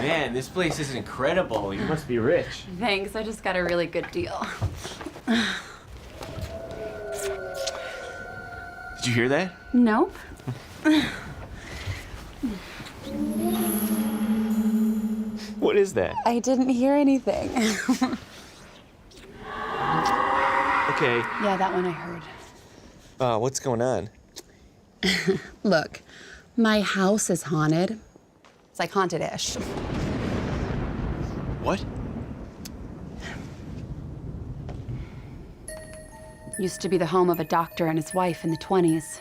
Man, this place is incredible. You must be rich. Thanks, I just got a really good deal. Did you hear that? Nope. What is that? I didn't hear anything. Okay. Yeah, that one I heard. What's going on? Look, my house is haunted. It's like haunted-ish. What? Used to be the home of a doctor and his wife in the 20s.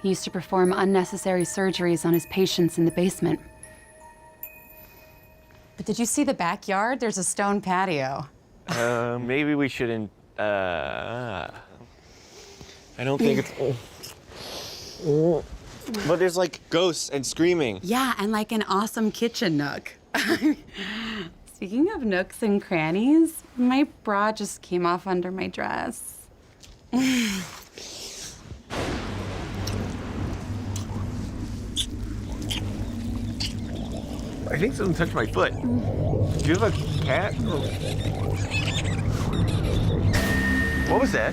He used to perform unnecessary surgeries on his patients in the basement. But did you see the backyard? There's a stone patio. Maybe we shouldn't, I don't think it's... But there's like ghosts and screaming. Yeah, and like an awesome kitchen nook. Speaking of nooks and crannies, my bra just came off under my dress. I think something touched my foot. Do you have a cat? What was that?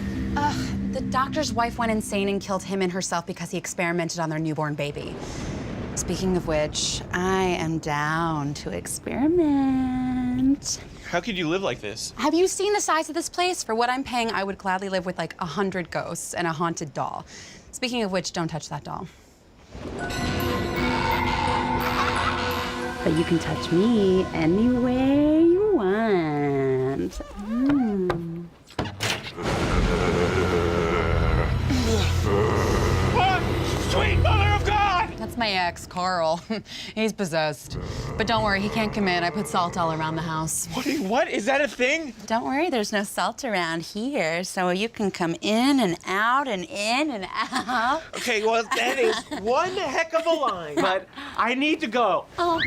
The doctor's wife went insane and killed him and herself because he experimented on their newborn baby. Speaking of which, I am down to experiment. How could you live like this? Have you seen the size of this place? For what I'm paying, I would gladly live with like 100 ghosts and a haunted doll. Speaking of which, don't touch that doll. But you can touch me any way you want. Sweet mother of God! That's my ex, Carl. He's possessed. But don't worry, he can't come in. I put salt all around the house. What? Is that a thing? Don't worry, there's no salt around here, so you can come in and out and in and out. Okay, well, that is one heck of a line, but I need to go. Oh.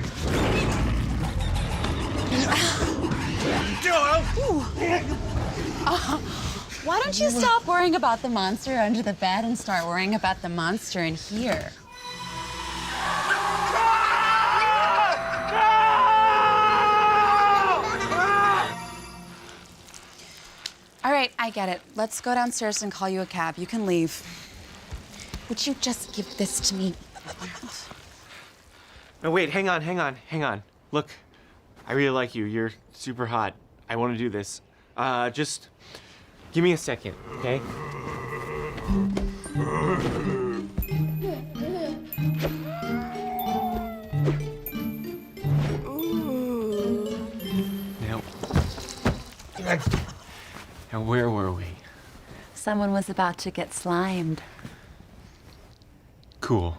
Why don't you stop worrying about the monster under the bed and start worrying about the monster in here? All right, I get it. Let's go downstairs and call you a cab. You can leave. Would you just give this to me? No, wait, hang on. Look, I really like you. You're super hot. I want to do this. Just give me a second, okay? Now, where were we? Someone was about to get slimed. Cool.